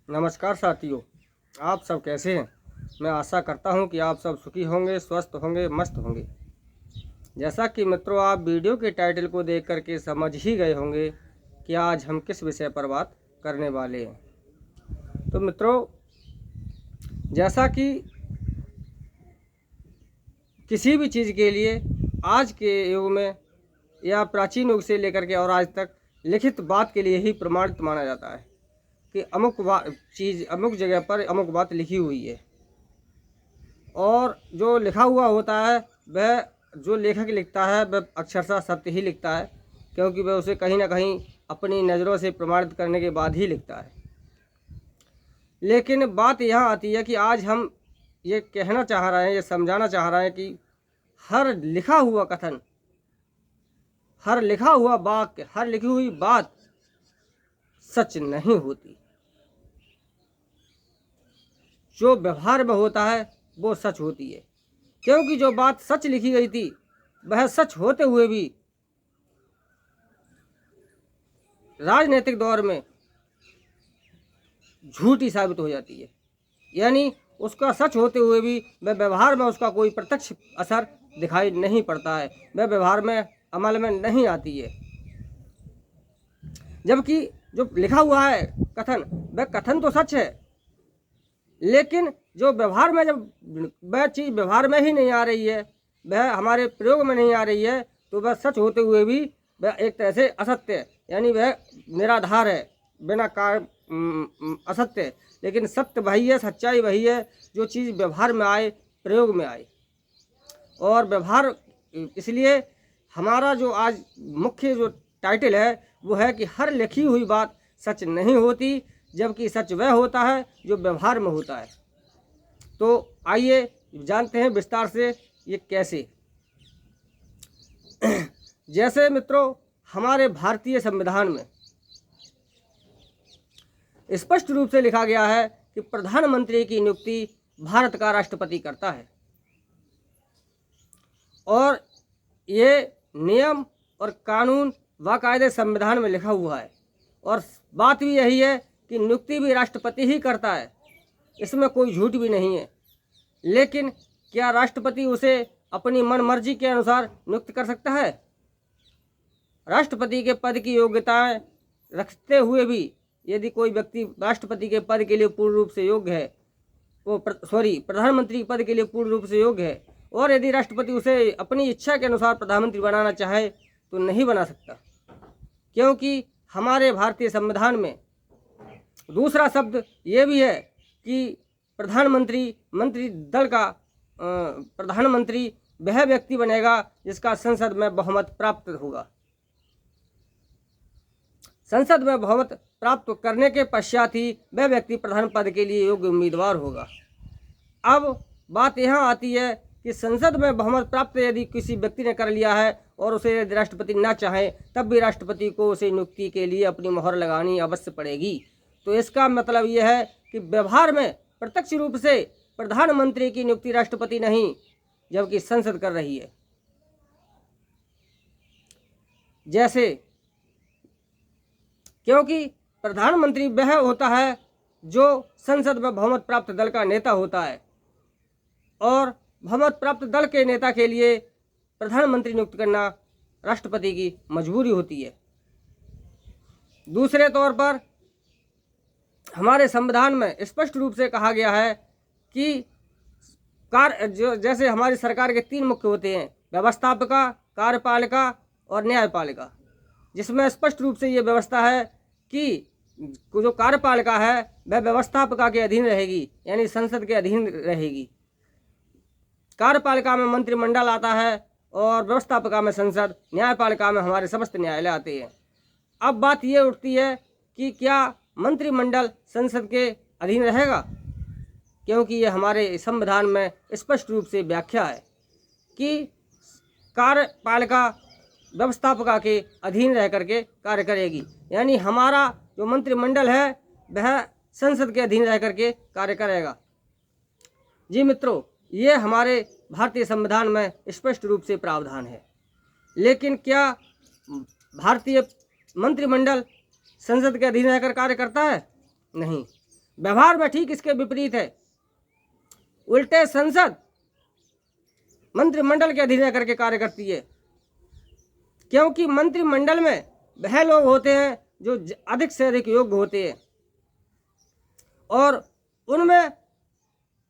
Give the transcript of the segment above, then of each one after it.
नमस्कार साथियों, आप सब कैसे हैं। मैं आशा करता हूं कि आप सब सुखी होंगे, स्वस्थ होंगे, मस्त होंगे। जैसा कि मित्रों, आप वीडियो के टाइटल को देख करके समझ ही गए होंगे कि आज हम किस विषय पर बात करने वाले हैं। तो मित्रों, जैसा कि किसी भी चीज़ के लिए आज के युग में या प्राचीन युग से लेकर के और आज तक लिखित बात के लिए ही प्रमाणित माना जाता है कि अमुक चीज़ अमुक जगह पर अमुक बात लिखी हुई है। और जो लिखा हुआ होता है वह जो लेखक लिखता है वह अक्षरशः सत्य ही लिखता है, क्योंकि वह उसे कहीं ना कहीं अपनी नज़रों से प्रमाणित करने के बाद ही लिखता है। लेकिन बात यहाँ आती है कि आज हम ये कहना चाह रहे हैं, ये समझाना चाह रहे हैं कि हर लिखा हुआ कथन, हर लिखा हुआ वाक्य, हर लिखी हुई बात सच नहीं होती। जो व्यवहार में होता है वो सच होती है, क्योंकि जो बात सच लिखी गई थी वह सच होते हुए भी राजनीतिक दौर में झूठी साबित हो जाती है। यानी उसका सच होते हुए भी वह व्यवहार में उसका कोई प्रत्यक्ष असर दिखाई नहीं पड़ता है, वह व्यवहार में अमल में नहीं आती है। जबकि जो लिखा हुआ है कथन, वह कथन तो सच है, लेकिन जो व्यवहार में जब वह चीज़ व्यवहार में ही नहीं आ रही है, वह हमारे प्रयोग में नहीं आ रही है, तो वह सच होते हुए भी वह एक तरह से असत्य है। यानी वह निराधार है, बिना असत्य है। लेकिन सत्य वही है, सच्चाई वही है जो चीज़ व्यवहार में आए, प्रयोग में आए। और व्यवहार, इसलिए हमारा जो आज मुख्य जो टाइटल है वो है कि हर लिखी हुई बात सच नहीं होती, जबकि सच वह होता है जो व्यवहार में होता है। तो आइए जानते हैं विस्तार से ये कैसे। जैसे मित्रों, हमारे भारतीय संविधान में स्पष्ट रूप से लिखा गया है कि प्रधानमंत्री की नियुक्ति भारत का राष्ट्रपति करता है, और ये नियम और कानून बाकायदे संविधान में लिखा हुआ है। और बात भी यही है कि नियुक्ति भी राष्ट्रपति ही करता है, इसमें कोई झूठ भी नहीं है। लेकिन क्या राष्ट्रपति उसे अपनी मन मर्जी के अनुसार नियुक्त कर सकता है? राष्ट्रपति के पद की योग्यताएं रखते हुए भी यदि कोई व्यक्ति राष्ट्रपति के पद के लिए पूर्ण रूप से योग्य है, प्रधानमंत्री पद के लिए पूर्ण रूप से योग्य है, और यदि राष्ट्रपति उसे अपनी इच्छा के अनुसार प्रधानमंत्री बनाना चाहे तो नहीं बना सकता, क्योंकि हमारे भारतीय संविधान में दूसरा शब्द ये भी है कि प्रधानमंत्री वह व्यक्ति बनेगा जिसका संसद में बहुमत प्राप्त होगा। संसद में बहुमत प्राप्त करने के पश्चात ही वह व्यक्ति प्रधान पद के लिए योग्य उम्मीदवार होगा। अब बात यहाँ आती है कि संसद में बहुमत प्राप्त यदि किसी व्यक्ति ने कर लिया है और उसे यदि राष्ट्रपति ना चाहे, तब भी राष्ट्रपति को उसे नियुक्ति के लिए अपनी मोहर लगानी अवश्य पड़ेगी। तो इसका मतलब यह है कि व्यवहार में प्रत्यक्ष रूप से प्रधानमंत्री की नियुक्ति राष्ट्रपति नहीं, जबकि संसद कर रही है। जैसे, क्योंकि प्रधानमंत्री वह होता है जो संसद में बहुमत प्राप्त दल का नेता होता है, और बहुमत प्राप्त दल के नेता के लिए प्रधानमंत्री नियुक्त करना राष्ट्रपति की मजबूरी होती है। दूसरे तौर पर हमारे संविधान में स्पष्ट रूप से कहा गया है कि जैसे हमारी सरकार के 3 मुख्य होते हैं, व्यवस्थापिका, कार्यपालिका और न्यायपालिका, जिसमें स्पष्ट रूप से ये व्यवस्था है कि जो कार्यपालिका है वह व्यवस्थापिका के अधीन रहेगी, यानी संसद के अधीन रहेगी। कार्यपालिका में मंत्रिमंडल आता है और व्यवस्थापिका में संसद, न्यायपालिका में हमारे समस्त न्यायालय आते हैं। अब बात ये उठती है कि क्या मंत्रिमंडल संसद के अधीन रहेगा, क्योंकि ये हमारे संविधान में स्पष्ट रूप से व्याख्या है कि कार्यपालिका व्यवस्थापिका के अधीन रह करके कार्य करेगी। यानी हमारा जो मंत्रिमंडल है वह संसद के अधीन रह करके कार्य करेगा। जी मित्रों, ये हमारे भारतीय संविधान में स्पष्ट रूप से प्रावधान है। लेकिन क्या भारतीय मंत्रिमंडल संसद के अधीन रहकर कार्य करता है? नहीं। व्यवहार में ठीक इसके विपरीत है। उल्टे संसद मंत्रिमंडल के अधीन करके कार्य करती है, क्योंकि मंत्रिमंडल में वह लोग होते हैं जो अधिक से अधिक योग्य होते हैं, और उनमें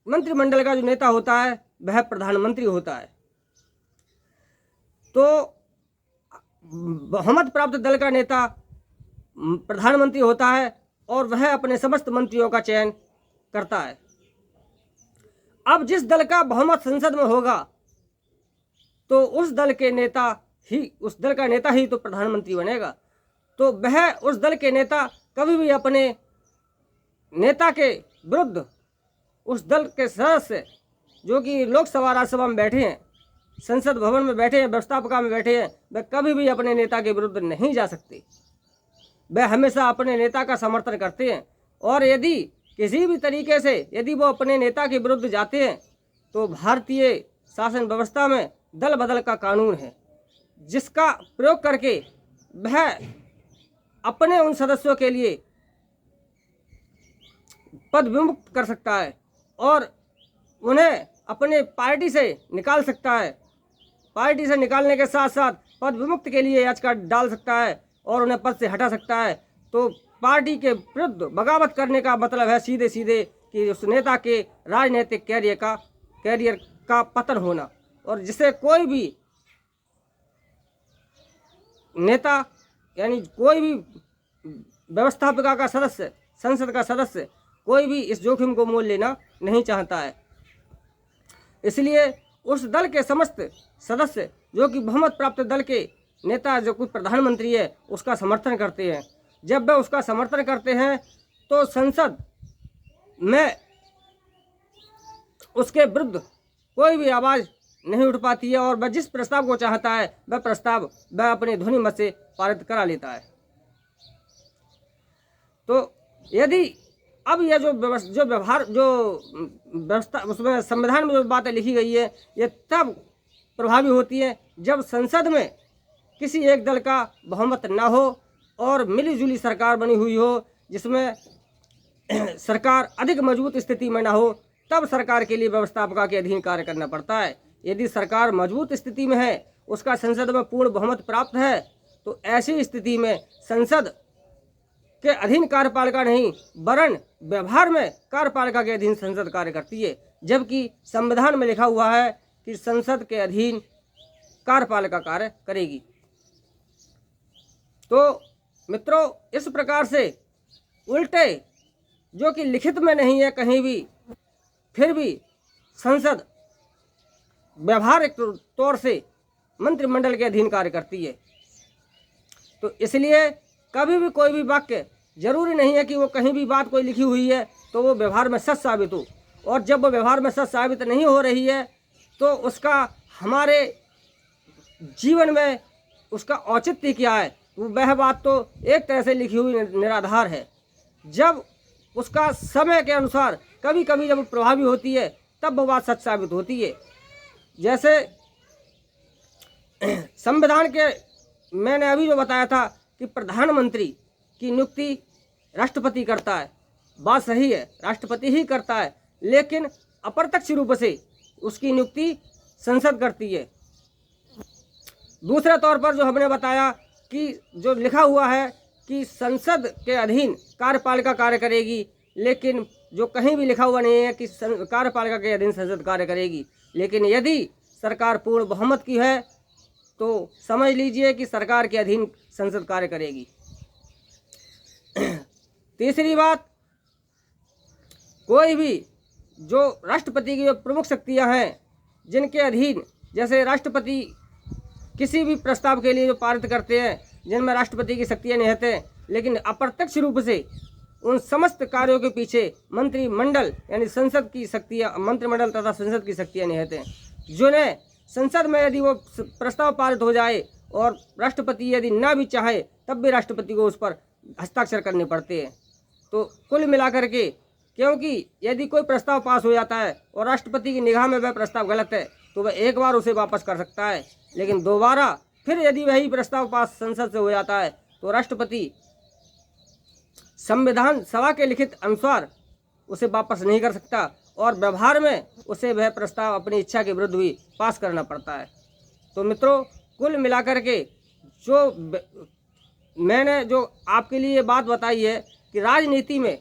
मंत्रिमंडल का जो नेता होता है वह प्रधानमंत्री होता है। तो बहुमत प्राप्त दल का नेता प्रधानमंत्री होता है और वह अपने समस्त मंत्रियों का चयन करता है। अब जिस दल का बहुमत संसद में होगा तो उस दल का नेता ही तो प्रधानमंत्री बनेगा। तो वह उस दल के नेता कभी भी अपने नेता के विरुद्ध उस दल के सदस्य जो कि लोकसभा राज्यसभा में बैठे हैं, संसद भवन में बैठे हैं, व्यवस्थापिका में बैठे हैं, वह कभी भी अपने नेता के विरुद्ध नहीं जा सकते। वह हमेशा अपने नेता का समर्थन करते हैं, और यदि किसी भी तरीके से यदि वो अपने नेता के विरुद्ध जाते हैं तो भारतीय शासन व्यवस्था में दल बदल का कानून है, जिसका प्रयोग करके वह अपने उन सदस्यों के लिए पद विमुक्त कर सकता है और उन्हें अपने पार्टी से निकाल सकता है। पार्टी से निकालने के साथ साथ पद विमुक्त के लिए याचिका डाल सकता है और उन्हें पद से हटा सकता है। तो पार्टी के विरुद्ध बगावत करने का मतलब है सीधे सीधे कि उस नेता के राजनीतिक कैरियर का पतन होना, और जिसे कोई भी नेता यानी कोई भी व्यवस्थापिका का सदस्य, संसद का सदस्य, कोई भी इस जोखिम को मोल लेना नहीं चाहता है। इसलिए उस दल के समस्त सदस्य जो कि बहुमत प्राप्त दल के नेता जो कोई प्रधानमंत्री है उसका समर्थन करते हैं। जब वह उसका समर्थन करते हैं तो संसद में उसके विरुद्ध कोई भी आवाज़ नहीं उठ पाती है, और वह जिस प्रस्ताव को चाहता है वह प्रस्ताव वह अपने ध्वनि मत से पारित करा लेता है। तो यदि अब यह जो व्यवस्था उसमें संविधान में जो बातें लिखी गई है ये तब प्रभावी होती है जब संसद में किसी एक दल का बहुमत ना हो और मिलीजुली सरकार बनी हुई हो, जिसमें सरकार अधिक मजबूत स्थिति में ना हो, तब सरकार के लिए व्यवस्थापिका के अधीन कार्य करना पड़ता है। यदि सरकार मजबूत स्थिति में है, उसका संसद में पूर्ण बहुमत प्राप्त है, तो ऐसी स्थिति में संसद के अधीन कार्यपालिका नहीं वरन व्यवहार में कार्यपालिका के अधीन संसद कार्य करती है, जबकि संविधान में लिखा हुआ है कि संसद के अधीन कार्यपालिका कार्य करेगी। तो मित्रों, इस प्रकार से उल्टे जो कि लिखित में नहीं है कहीं भी, फिर भी संसद व्यवहारिक तौर से मंत्रिमंडल के अधीन कार्य करती है। तो इसलिए कभी भी कोई भी वाक्य जरूरी नहीं है कि वो कहीं भी बात कोई लिखी हुई है तो वो व्यवहार में सच साबित हो, और जब वो व्यवहार में सच साबित नहीं हो रही है तो उसका हमारे जीवन में उसका औचित्य क्या है। वह बात तो एक तरह से लिखी हुई निराधार है। जब उसका समय के अनुसार कभी कभी जब प्रभावी होती है तब वो बात सच साबित होती है। जैसे संविधान के मैंने अभी जो बताया था कि प्रधानमंत्री की नियुक्ति राष्ट्रपति करता है, बात सही है, राष्ट्रपति ही करता है, लेकिन अप्रत्यक्ष रूप से उसकी नियुक्ति संसद करती है। दूसरे तौर पर जो हमने बताया कि जो लिखा हुआ है कि संसद के अधीन कार्यपालिका कार्य करेगी, लेकिन जो कहीं भी लिखा हुआ नहीं है कि कार्यपालिका के अधीन संसद कार्य करेगी। लेकिन यदि सरकार पूर्ण बहुमत की है तो समझ लीजिए कि सरकार के अधीन संसद कार्य करेगी। तीसरी बात, कोई भी जो राष्ट्रपति की जो प्रमुख शक्तियां हैं जिनके अधीन, जैसे राष्ट्रपति किसी भी प्रस्ताव के लिए जो पारित करते हैं जिनमें राष्ट्रपति की शक्तियां निहित हैं, लेकिन अप्रत्यक्ष रूप से उन समस्त कार्यों के पीछे मंत्रिमंडल यानी संसद की शक्तियां, मंत्रिमंडल तथा संसद की शक्तियां निहित हैं, जिन्हें संसद में यदि वो प्रस्ताव पारित हो जाए और राष्ट्रपति यदि ना भी चाहे तब भी राष्ट्रपति को उस पर हस्ताक्षर करने पड़ते हैं। तो कुल मिलाकर के, क्योंकि यदि कोई प्रस्ताव पास हो जाता है और राष्ट्रपति की निगाह में वह प्रस्ताव गलत है तो वह एक बार उसे वापस कर सकता है, लेकिन दोबारा फिर यदि वही प्रस्ताव पास संसद से हो जाता है तो राष्ट्रपति संविधान सभा के लिखित अनुसार उसे वापस नहीं कर सकता और व्यवहार में उसे वह प्रस्ताव अपनी इच्छा के विरुद्ध भी पास करना पड़ता है। तो मित्रों, कुल मिलाकर के मैंने जो आपके लिए बात बताई है कि राजनीति में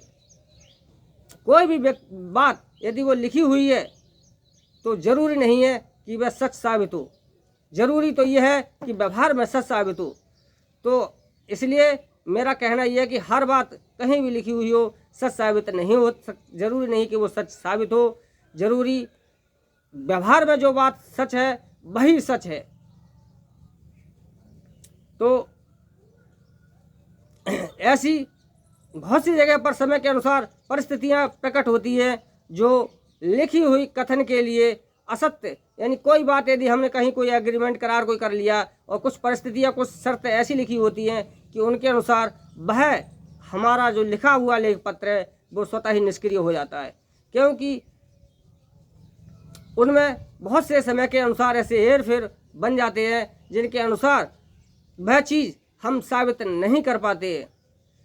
कोई भी बात यदि वो लिखी हुई है तो ज़रूरी नहीं है कि वह सच साबित हो, ज़रूरी तो यह है कि व्यवहार में सच साबित हो। तो इसलिए मेरा कहना यह है कि हर बात कहीं भी लिखी हुई हो सच साबित नहीं हो, ज़रूरी नहीं कि वो सच साबित हो, ज़रूरी व्यवहार में जो बात सच है वही सच है। तो ऐसी बहुत सी जगह पर समय के अनुसार परिस्थितियां प्रकट होती हैं जो लिखी हुई कथन के लिए असत्य, यानी कोई बात यदि हमने कहीं कोई एग्रीमेंट करार कोई कर लिया और कुछ परिस्थितियां कुछ शर्तें ऐसी लिखी होती हैं कि उनके अनुसार वह हमारा जो लिखा हुआ लेख पत्र है वो स्वतः ही निष्क्रिय हो जाता है, क्योंकि उनमें बहुत से समय के अनुसार ऐसे हेर फेर बन जाते हैं जिनके अनुसार वह चीज़ हम साबित नहीं कर पाते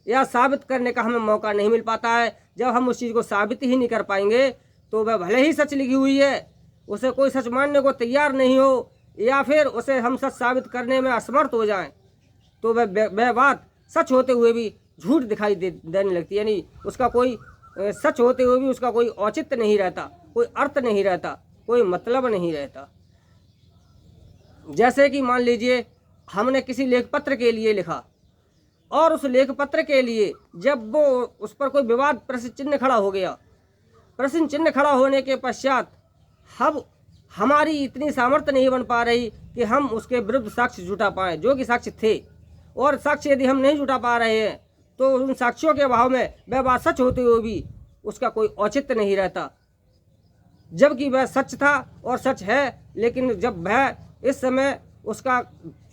या साबित करने का हमें मौका नहीं मिल पाता है। जब हम उस चीज़ को साबित ही नहीं कर पाएंगे तो वह भले ही सच लिखी हुई है, उसे कोई सच मानने को तैयार नहीं हो या फिर उसे हम सच साबित करने में असमर्थ हो जाएं, तो वह बात सच होते हुए भी झूठ दिखाई देने लगती है। यानी उसका कोई सच होते हुए भी उसका कोई औचित्य नहीं रहता, कोई अर्थ नहीं रहता, कोई मतलब नहीं रहता। जैसे कि मान लीजिए हमने किसी लेख पत्र के लिए लिखा और उस लेख पत्र के लिए जब वो उस पर कोई विवाद प्रश्न चिन्ह खड़ा हो गया, प्रश्न चिन्ह खड़ा होने के पश्चात अब हमारी इतनी सामर्थ्य नहीं बन पा रही कि हम उसके विरुद्ध साक्ष्य जुटा पाएँ जो कि साक्ष्य थे, और साक्ष्य यदि हम नहीं जुटा पा रहे हैं तो उन साक्ष्यों के अभाव में वह बात सच होते हुए भी उसका कोई औचित्य नहीं रहता, जबकि वह सच था और सच है। लेकिन जब वह इस समय उसका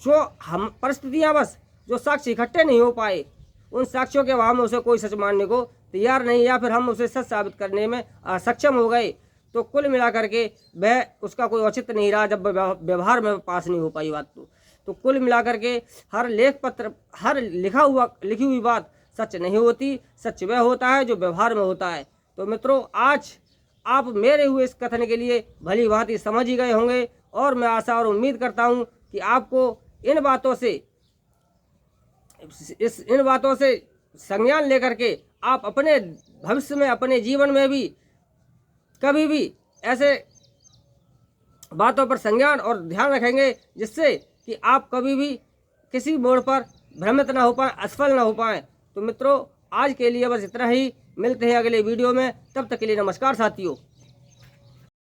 जो हम परिस्थितियाँ बस जो साक्ष्य इकट्ठे नहीं हो पाए, उन साक्ष्यों के अभाव में उसे कोई सच मानने को तैयार नहीं या फिर हम उसे सच साबित करने में असक्षम हो गए, तो कुल मिलाकर के वह उसका कोई औचित्य नहीं रहा जब व्यवहार में पास नहीं हो पाई बात। तो कुल मिलाकर के हर लेख पत्र, हर लिखी हुई बात सच नहीं होती, सच वह होता है जो व्यवहार में होता है। तो मित्रों, आज आप मेरे हुए इस कथन के लिए भली भांति समझ ही गए होंगे और मैं आशा और उम्मीद करता हूं कि आपको इन बातों से संज्ञान लेकर के आप अपने भविष्य में, अपने जीवन में भी कभी भी ऐसे बातों पर संज्ञान और ध्यान रखेंगे, जिससे कि आप कभी भी किसी मोड़ पर भ्रमित ना हो पाए, असफल ना हो पाए। तो मित्रों, आज के लिए बस इतना ही। मिलते हैं अगले वीडियो में, तब तक के लिए नमस्कार साथियों।